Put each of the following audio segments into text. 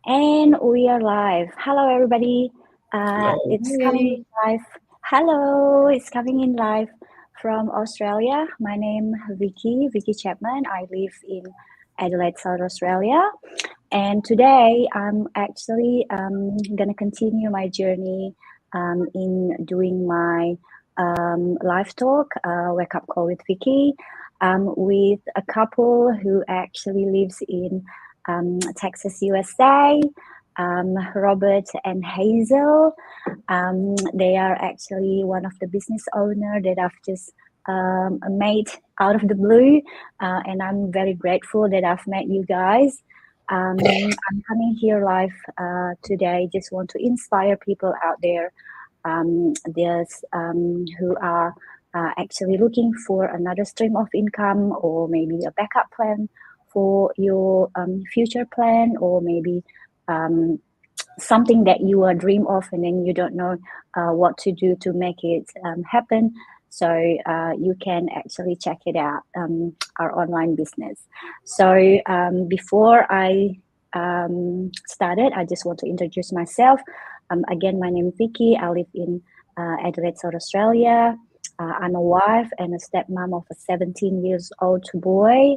And we are live. Hello, everybody. Hello. It's coming in live. Hello, it's coming in live from Australia. My name Vicky Chapman. I live in Adelaide, South Australia. And today I'm actually gonna continue my journey in doing my live talk, wake up call with Vicky, with a couple who actually lives in Texas, USA. Robert and Hazel. They are actually one of the business owner that I've just made out of the blue, and I'm very grateful that I've met you guys. I'm coming here live today. Just want to inspire people out there. Who are actually looking for another stream of income, or maybe a backup plan for your future plan, or maybe um, something that you dream of and then you don't know what to do to make it happen. So you can actually check it out, our online business. So before I started, I just want to introduce myself. Again, my name is Vicky. I live in Adelaide, South Australia. I'm a wife and a stepmom of a 17 years old boy.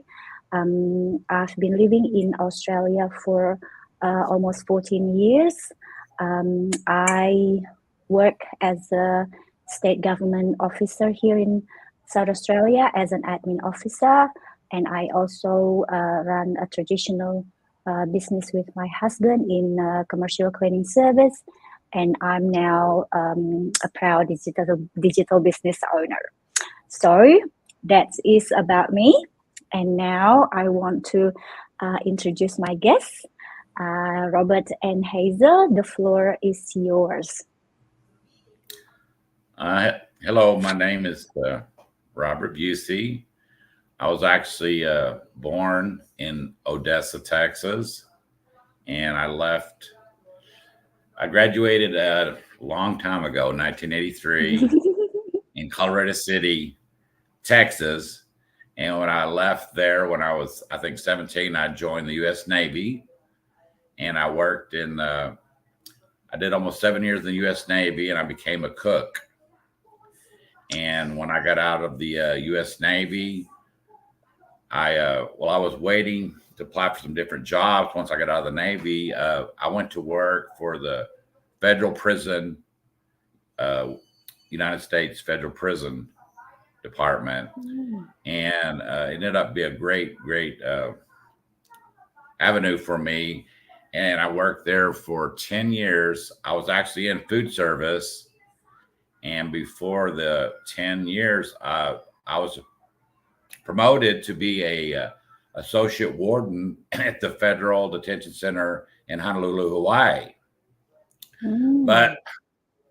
I've been living in Australia for almost 14 years. I work as a state government officer here in South Australia as an admin officer, and I also run a traditional business with my husband in commercial cleaning service. And I'm now a proud digital business owner. So that is about me. And now I want to introduce my guests. Robert and Hazel, the floor is yours. Hello, my name is Robert Busey. I was actually born in Odessa, Texas, and I graduated a long time ago, 1983, in Colorado City, Texas. And when I left there, when I was, I think, 17, I joined the U.S. Navy, and I did almost 7 years in the U.S. Navy, and I became a cook. And when I got out of the U.S. Navy, I was waiting to apply for some different jobs. Once I got out of the Navy, I went to work for the federal prison, uh, United States Federal Prison Department, Mm. and it ended up being a great avenue for me. And I worked there for 10 years. I was actually in food service, and before the 10 years, I was promoted to be a associate warden at the Federal Detention Center in Honolulu, Hawaii. Mm. But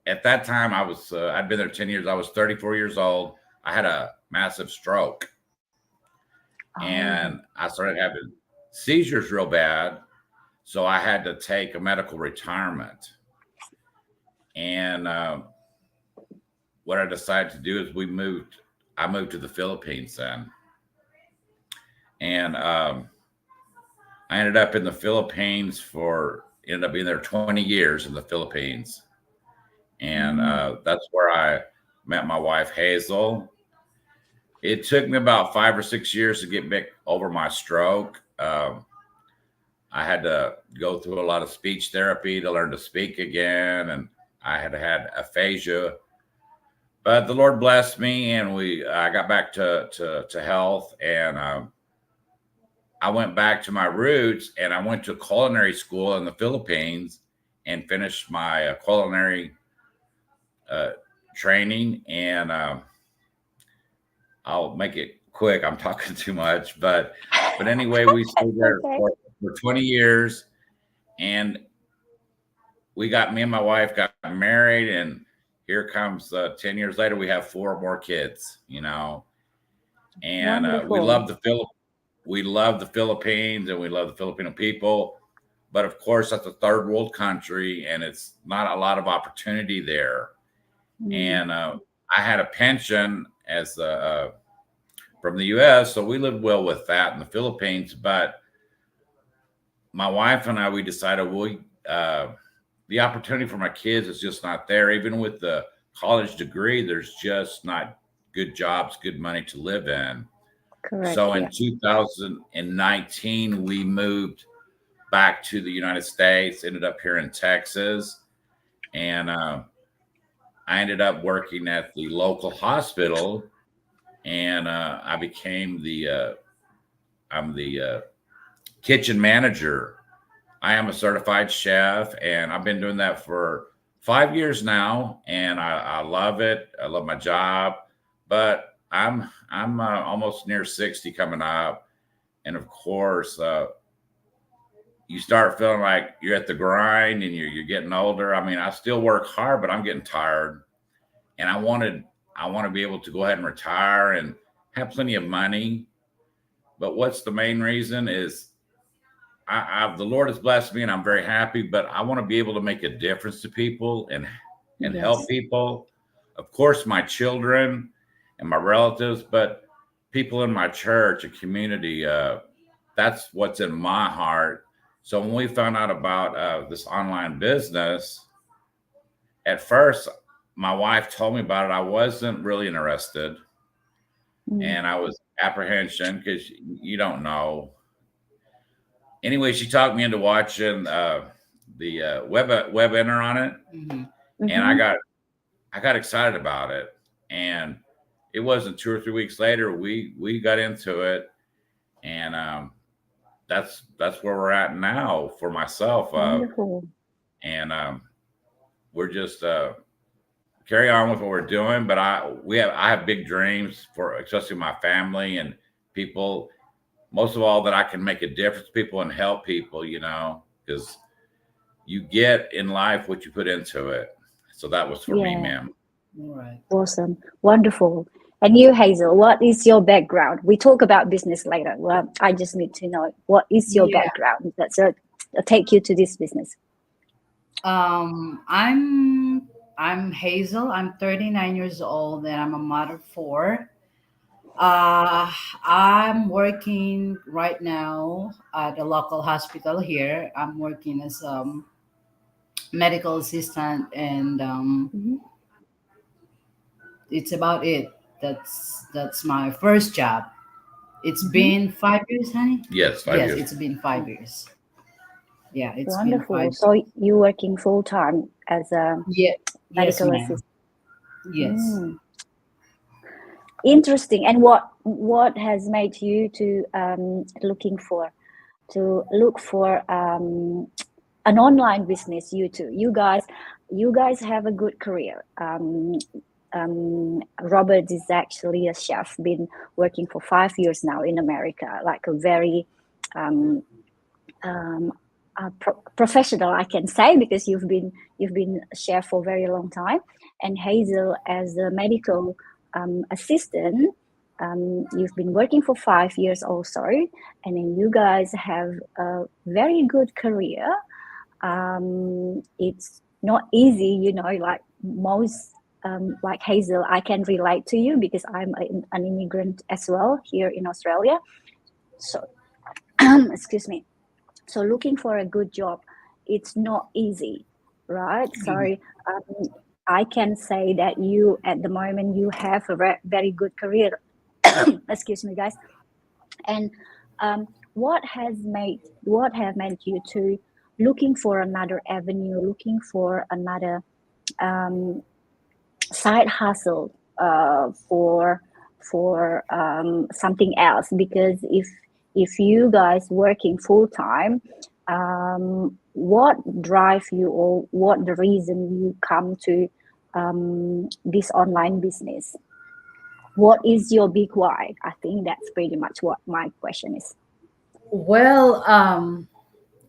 at that time, I'd been there 10 years. I was 34 years old. I had a massive stroke, and Oh. I started having seizures real bad. So I had to take a medical retirement. And what I decided to do is I moved to the Philippines then. And I ended up being there 20 years in the Philippines. And Mm. that's where I met my wife, Hazel. It took me about 5 or 6 years to get back over my stroke. I had to go through a lot of speech therapy to learn to speak again, and I had aphasia. But the Lord blessed me, and I got back to health, and I went back to my roots, and I went to culinary school in the Philippines and finished my culinary uh, training. And I'll make it quick. I'm talking too much, but anyway, we stayed It's there okay. for 20 years, and me and my wife got married, and here comes 10 years later, we have four more kids, and Wonderful. we love the Philippines, and we love the Filipino people. But of course, that's a third world country, and it's not a lot of opportunity there. Mm. And I had a pension as from the U.S., so we lived well with that in the Philippines. But my wife and I, we decided the opportunity for my kids is just not there. Even with the college degree, there's just not good jobs, good money to live in. Correct. So in Yeah. 2019, we moved back to the United States, ended up here in Texas, and I ended up working at the local hospital, and I became I'm the kitchen manager. I am a certified chef, and I've been doing that for 5 years now, and I love it. I love my job, but I'm almost near 60 coming up, and of course, you start feeling like you're at the grind and you're getting older. I mean, I still work hard, but I'm getting tired, and I want to be able to go ahead and retire and have plenty of money. But what's the main reason is the Lord has blessed me, and I'm very happy. But I want to be able to make a difference to people and help Yes. people. Of course, my children and my relatives, but people in my church, a community. That's what's in my heart. So when we found out about this online business, at first, my wife told me about it. I wasn't really interested, Mm. and I was apprehension because you don't know. Anyway, she talked me into watching the webinar on it, Mhm. and Mm-hmm. I got excited about it. And it wasn't 2 or 3 weeks later we got into it, and that's where we're at now for myself. Wonderful. And we're just carry on with what we're doing. But I have big dreams for especially my family and people. Most of all, that I can make a difference to people and help people. Because you get in life what you put into it. So that was for me, Yeah. ma'am. All right. Awesome. Wonderful. And you, Hazel, what is your background? We talk about business later. Well, I just need to know what is your Yeah. background that's take you to this business. I'm Hazel. I'm 39 years old and I'm a mother of four. Uh, I'm working right now at a local hospital here. I'm working as medical assistant, and Mm-hmm. it's about it. That's my first job. It's Mm-hmm. been 5 years, honey. Yes, five Yes, years. it's been 5 years. Yeah, it's been Wonderful. 5. So you working full time as a Yeah, yes, medical ma'am. assistant. Yes. Mm. Interesting. And what has made you to look for an online business? You guys have a good career. Robert is actually a chef, been working for 5 years now in America, like a very um, professional, I can say, because you've been a chef for a very long time. And Hazel, as a medical assistant, you've been working for 5 years also, and then you guys have a very good career. It's not easy, like most, like Hazel, I can relate to you because I'm an immigrant as well here in Australia. So, excuse me. So looking for a good job, it's not easy, right? So I can say that you, at the moment, you have a very good career. Excuse me, guys. And what have made you to looking for another avenue, looking for another side hustle for something else? Because if you guys working full time, what drive you, or what the reason you come to this online business? What is your big why? I think that's pretty much what my question is. Well,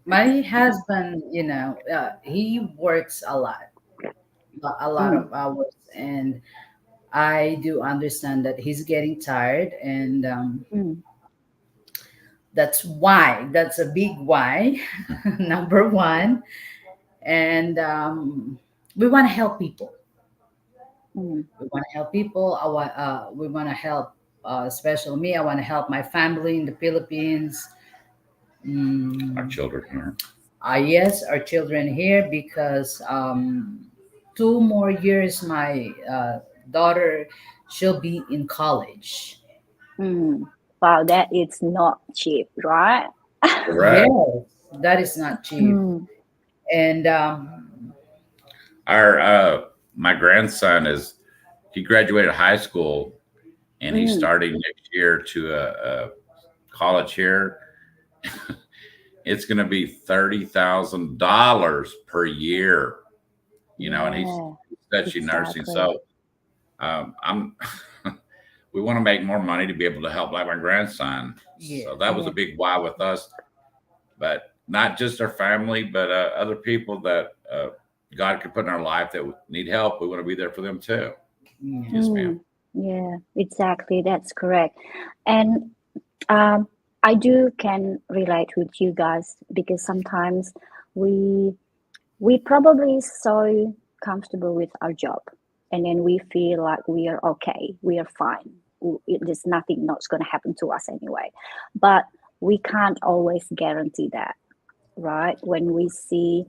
my husband, he works a lot Mm, of hours, and I do understand that he's getting tired, and mm, that's a big why, number one. And we want to help people. mm, We want to help people. We want to help, especially me. I want to help my family in the Philippines. our Mm, children here. yes, our children here because 2 more years my daughter she'll be in college. Mm. Wow, that is not cheap, right? Correct. Yes, that is not cheap. Mm. And Our my grandson he graduated high school and he's Mm. starting next year to a college here. It's going to be $30,000 per year, and he's Yeah, studying nursing. exactly. So I'm we want to make more money to be able to help like my grandson. yeah, So that was a Yeah, big why with us, but not just our family, but other people that God could put in our life that need help. We want to be there for them too. yeah. Yes, ma'am. mm. Yeah, exactly. That's correct. And um, I do can relate with you guys because sometimes we we probably so comfortable with our job, and then we feel like we are okay, we are fine. There's nothing not going to happen to us anyway, but we can't always guarantee that, right? When we see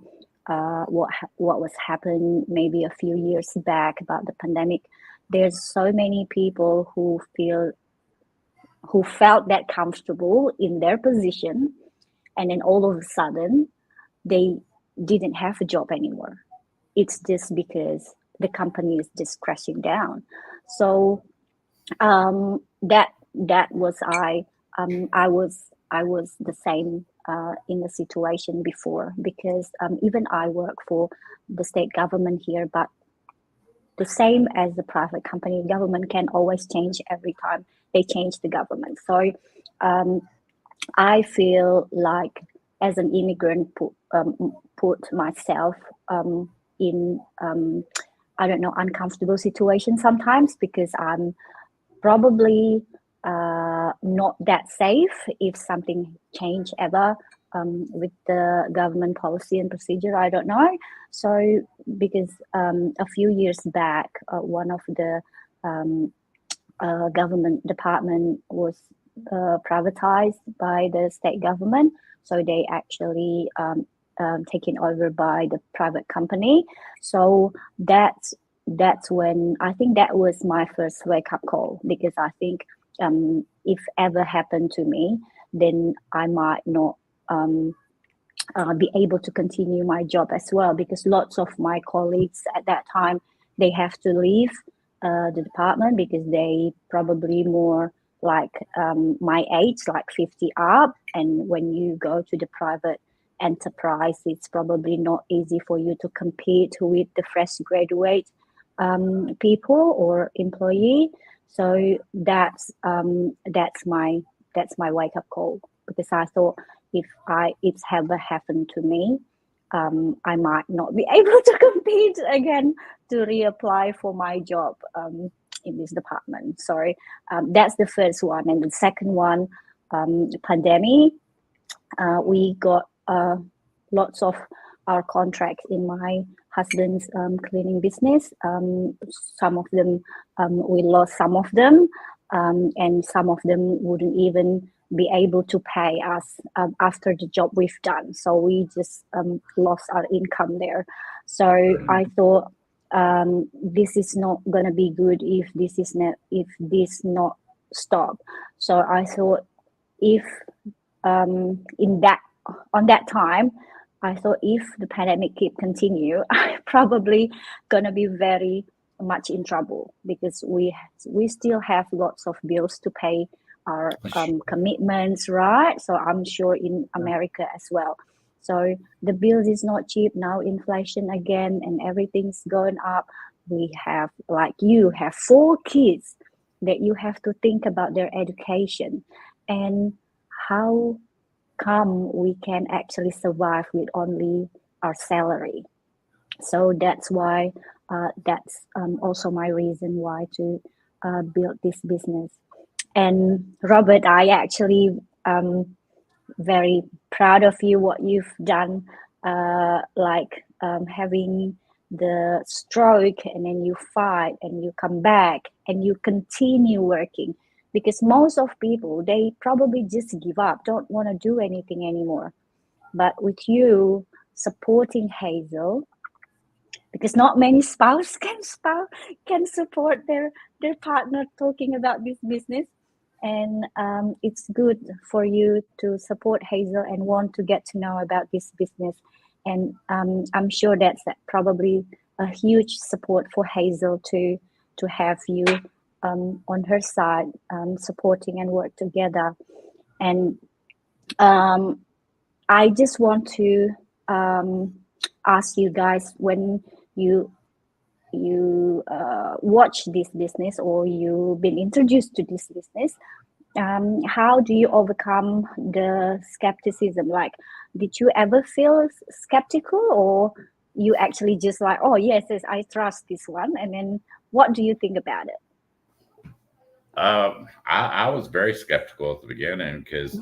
what was happening maybe a few years back about the pandemic, there's so many people who felt that comfortable in their position, and then all of a sudden they didn't have a job anymore. It's just because the company is just crashing down. So that was I was the same in the situation before, because even I work for the state government here, but the same as the private company, government can always change every time they change the government. So um, I feel like as an immigrant put myself in I don't know, uncomfortable situation sometimes, because I'm probably not that safe if something change ever with the government policy and procedure. I don't know. So because a few years back, one of the um, government department was privatized by the state government. So they actually taken over by the private company. So that's when I think that was my first wake up call, because I think if ever happened to me, then I might not be able to continue my job as well, because lots of my colleagues at that time, they have to leave the department because they probably more like my age, like 50 up, and when you go to the private enterprise, it's probably not easy for you to compete with the fresh graduate people or employee. So that's my wake up call, because I thought if it's ever happened to me, I might not be able to compete again to reapply for my job in this department. So that's the first one, and the second one, pandemic. We got lots of our contracts in my husband's cleaning business. Some of them we lost some of them, and some of them wouldn't even be able to pay us after the job we've done. So we just lost our income there. So I thought this is not gonna be good if this not stop. So I thought if in that on that time, I thought if the pandemic keep continue, I probably gonna be very much in trouble, because we still have lots of bills to pay, our commitments, right? So I'm sure in America as well. So the bills is not cheap now, inflation again, and everything's going up. We have, like, you have 4 kids that you have to think about their education, and how come we can actually survive with only our salary. So that's why that's also my reason why to build this business. And Robert, I actually very proud of you, what you've done, like having the stroke, and then you fight and you come back and you continue working. because most of people, they probably just give up, don't want to do anything anymore. But with you supporting Hazel, because not many spouse can support their partner talking about this business, and it's good for you to support Hazel and want to get to know about this business. And I'm sure that's probably a huge support for Hazel to have you on her side, supporting and work together. And I just want to ask you guys, when you watch this business or you've been introduced to this business, how do you overcome the skepticism? Like, did you ever feel skeptical, or you actually just like, oh yes, I trust this one? And then what do you think about it? I was very skeptical at the beginning because,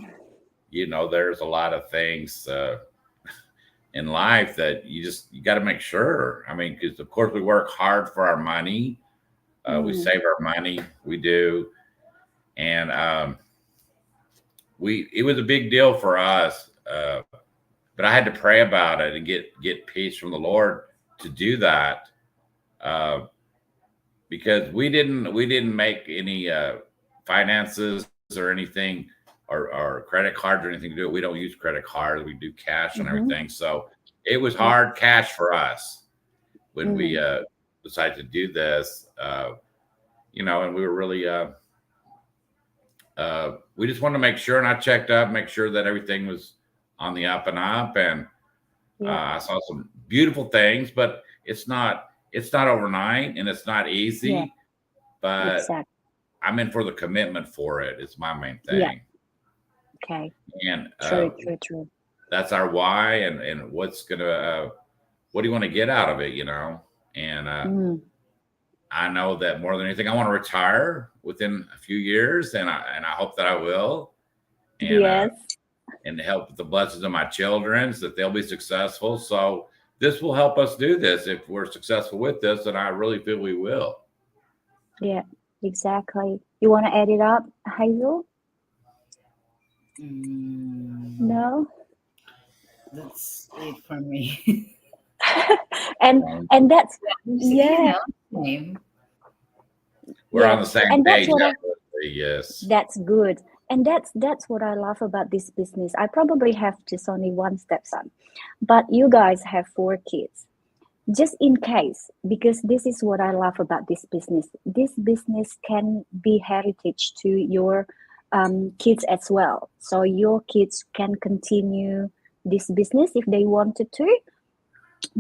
there's a lot of things in life that you got to make sure. I mean, because of course we work hard for our money. We save our money. We do. And it was a big deal for us. But I had to pray about it and get peace from the Lord to do that. Because we didn't make any finances or anything, or credit cards or anything to do it. We don't use credit cards. We do cash and everything. So it was hard cash for us when we decided to do this. And we were really we just wanted to make sure, and I checked up, make sure that everything was on the up and up. And I saw some beautiful things, but it's not overnight and it's not easy. But I'm in for the commitment for it. It's my main thing. Okay. And true. That's our why, and what do you want to get out of it, And I know that more than anything, I want to retire within a few years, and I hope that I will. And, and to help with the blessings of my children, so that they'll be successful. So this will help us do this. If we're successful with this, and I really feel we will. Yeah, exactly. You want to add it up, Hazel? No, that's it for me. and that's we're on the same page. Yes, that's good. And that's what I love about this business. I probably have just only one stepson, but you guys have 4 kids. Just in case, because this is what I love about this business. This business can be heritage to your kids as well. So your kids can continue this business if they wanted to,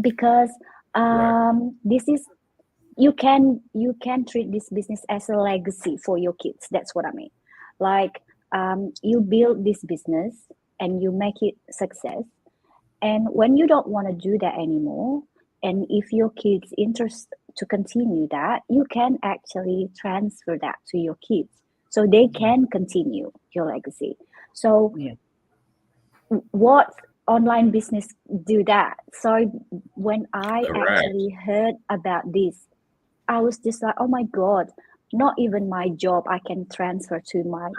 because this is, you can treat this business as a legacy for your kids. That's what I mean. Like, you build this business and you make it success, and when you don't want to do that anymore, and if your kids interest to continue that, you can actually transfer that to your kids so they can continue your legacy. So what online business do that? So when I actually heard about this, I was just like, oh my God, not even my job I can transfer to my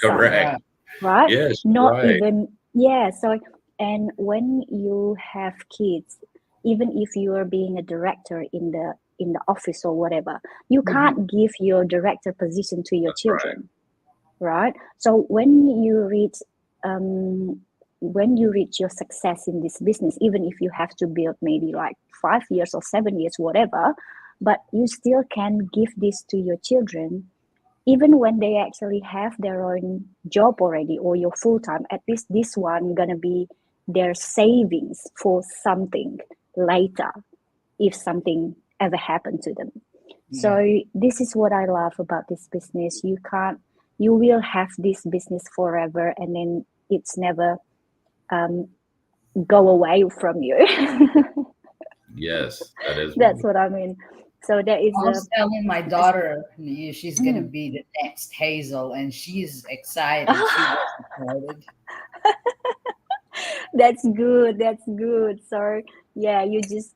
son, right? Yes, not even so. And when you have kids, even if you are being a director in the office or whatever, you can't give your director position to your children, right? So when you reach your success in this business, even if you have to build maybe like 5 years or 7 years, whatever, but you still can give this to your children, even when they actually have their own job already, or your full-time. At least this one gonna be their savings for something later, if something ever happened to them. So this is what I love about this business. You will have this business forever, and then it's never go away from you. Yes, that is. That's what I mean. So there is. I was telling my daughter she's gonna be the next Hazel, and she's excited. She was excited. That's good. That's good. So yeah, you just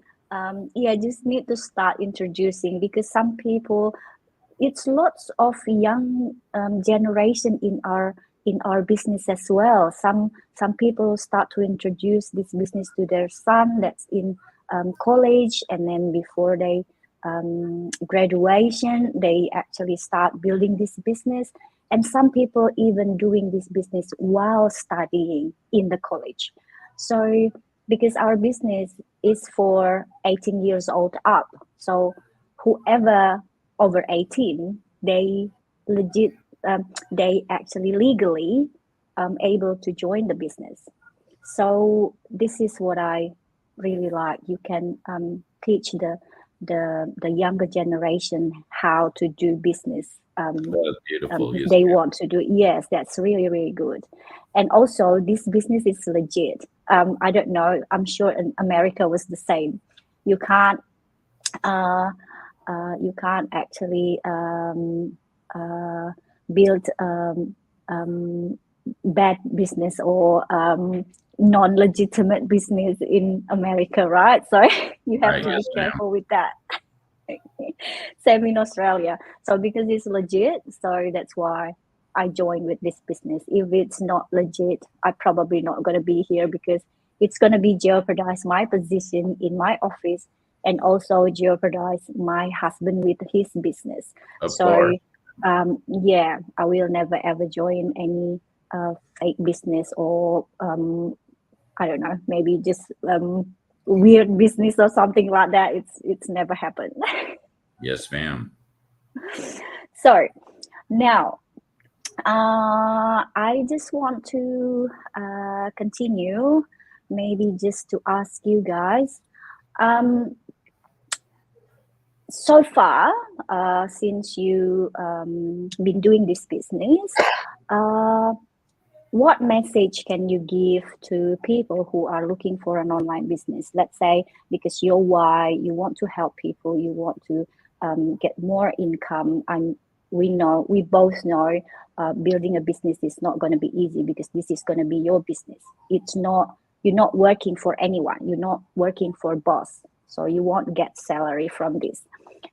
just need to start introducing, because some people it's lots of young generation in our business as well. Some people start to introduce this business to their son that's in college, and then before they graduation, they actually start building this business. And some people even doing this business while studying in the college. So because our business is for 18 years old up, so whoever over 18, they legit, they actually legally able to join the business. So this is what I really like. You can teach the younger generation how to do business. That's beautiful. Yes, They ma'am. want to do. Yes, that's really, really good. And also this business is legit. I don't know, I'm sure in America was the same. You can't actually build bad business or non-legitimate business in America, right? So you have Right. to Yes, be ma'am. careful with that. Same in Australia. So because it's legit, so that's why I joined with this business. If it's not legit, I'm probably not going to be here because it's going to be jeopardize my position in my office and also jeopardize my husband with his business. Of So course. yeah, I will never ever join any fake business or I don't know, maybe just weird business or something like that. It's never happened. Yes, ma'am. So now I just want to continue, maybe just to ask you guys. So far, since you been doing this business, what message can you give to people who are looking for an online business? Let's say because you're why you want to help people, you want to get more income, and we both know building a business is not going to be easy because this is going to be your business. It's not, you're not working for anyone. You're not working for a boss, so you won't get salary from this.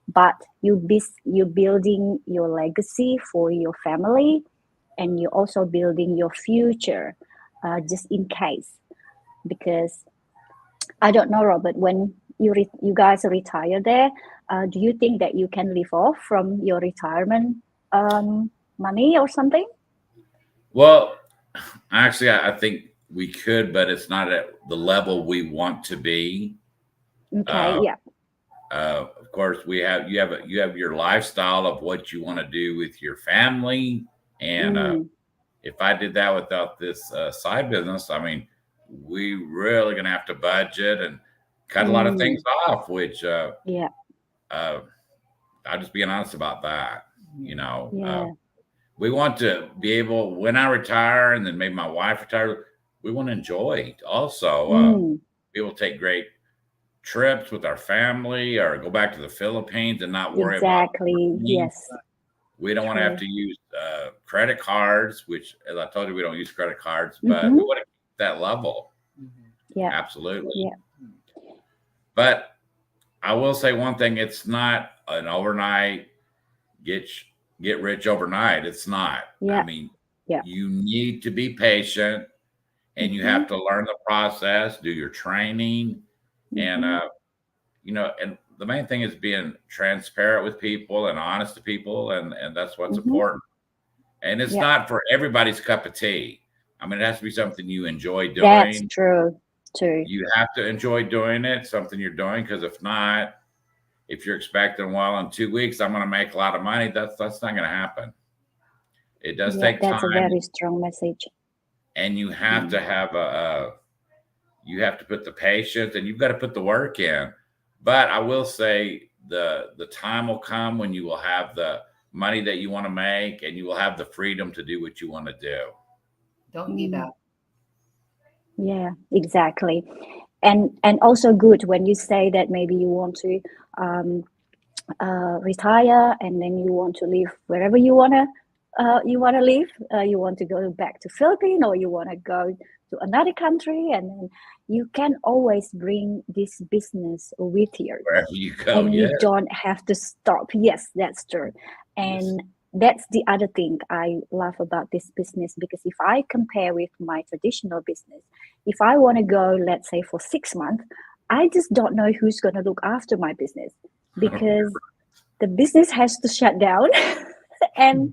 But you're building your legacy for your family, and you're also building your future, just in case. Because I don't know, Robert, when you guys retire there, do you think that you can live off from your retirement money or something? Well, actually, I think we could, but it's not at the level we want to be. Okay, yeah. Of course, you have your lifestyle of what you want to do with your family, and if I did that without this side business, I mean, we really gonna have to budget and cut a lot of things off. Which Yeah, I'll just being honest about that. You know, yeah, we want to be able when I retire, and then maybe my wife retires. We want to enjoy also. Be able to take great trips with our family or go back to the Philippines and not worry about exactly. money. Yes, We don't want to have true. to use credit cards, which, as I told you, we don't use credit cards, but we want to keep that level. Yeah, Absolutely. yeah. But I will say one thing: it's not an overnight get get rich overnight. It's not. Yeah, I mean, yeah. you need to be patient, and you have to learn the process, do your training, and you know, and the main thing is being transparent with people and honest to people, and that's what's important. And it's Yeah, not for everybody's cup of tea. I mean, it has to be something you enjoy that's doing. true too. You have to enjoy doing it, something you're doing, because if not, if you're expecting, well, in 2 weeks I'm going to make a lot of money, that's not going to happen. It does Yeah, take that's a time, very strong message. and you have to have you have to put the patience, and you've got to put the work in. But I will say the time will come when you will have the money that you want to make, and you will have the freedom to do what you want to do. Don't give up. Yeah, exactly. And also good when you say that maybe you want to retire and then you want to live wherever you wanna. you want to leave, you want to go back to Philippines, or you want to go to another country, and then you can always bring this business with you, Wherever you go, and yes. you don't have to stop. Yes, that's true. And that's the other thing I love about this business, because if I compare with my traditional business, if I want to go, let's say, for 6 months, I just don't know who's going to look after my business, because the business has to shut down. And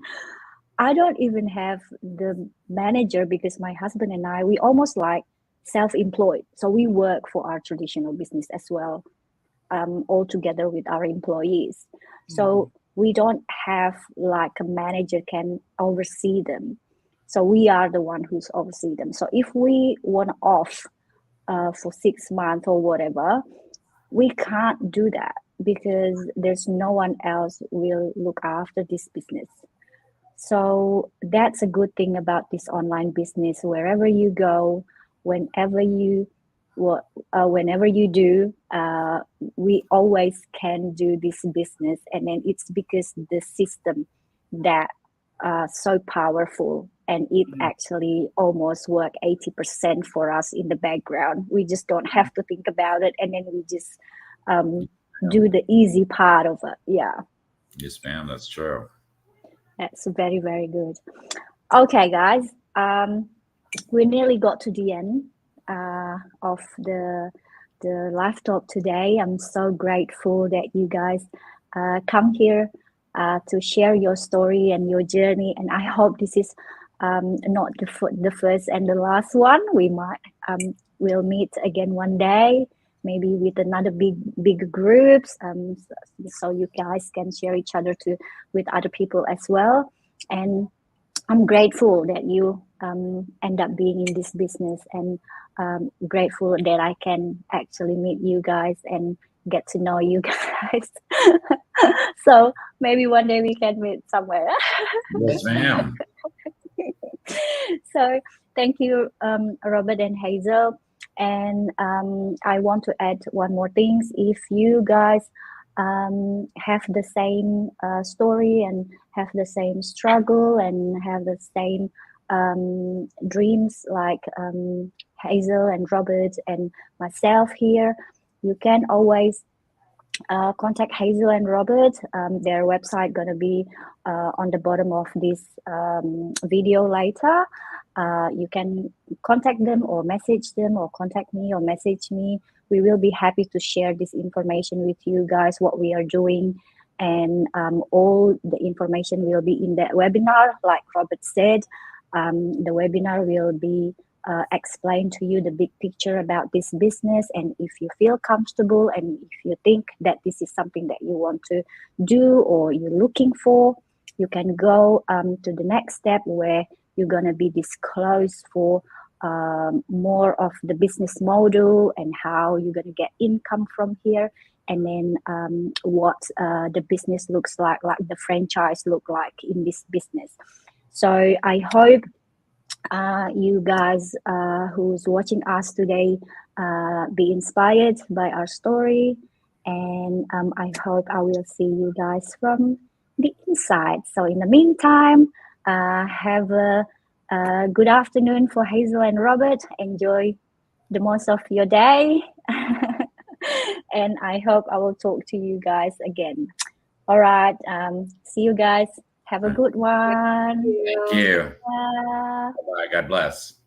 I don't even have the manager, because my husband and I, we almost like self-employed. So we work for our traditional business as well, all together with our employees. So we don't have like a manager can oversee them. So we are the one who's oversee them. So if we want off for 6 months or whatever, we can't do that, because there's no one else will look after this business. So that's a good thing about this online business. Wherever you go, whenever you whenever you do, we always can do this business, and then it's because the system that so powerful, and it actually almost work 80% for us in the background. We just don't have to think about it, and then we just do the easy part of it. Yeah. Yes, ma'am. That's true. That's very, very good. Okay, guys, we nearly got to the end of the live talk today. I'm so grateful that you guys come here to share your story and your journey, and I hope this is not the first and the last one. We might we'll meet again one day, maybe with another big groups, so you guys can share each other with other people as well. And I'm grateful that you end up being in this business, and grateful that I can actually meet you guys and get to know you guys. So maybe one day we can meet somewhere. Yes, ma'am. So thank you, Robert and Hazel. And I want to add one more thing. If you guys have the same story, and have the same struggle, and have the same dreams like Hazel and Robert and myself here, you can always contact Hazel and Robert. Their website gonna be on the bottom of this video later. You can contact them or message them, or contact me or message me. We will be happy to share this information with you guys, what we are doing, and all the information will be in that webinar. Like Robert said, the webinar will be explain to you the big picture about this business, and if you feel comfortable, and if you think that this is something that you want to do or you're looking for, you can go to the next step, where you're going to be disclosed for more of the business model, and how you're going to get income from here, and then what the business looks like the franchise look like in this business. So I hope you guys who's watching us today be inspired by our story, and I hope I will see you guys from the inside. So in the meantime, have a good afternoon for Hazel and Robert. Enjoy the most of your day. And I hope I will talk to you guys again. All right, see you guys. Have a good one. Thank you. Bye. Bye. God bless.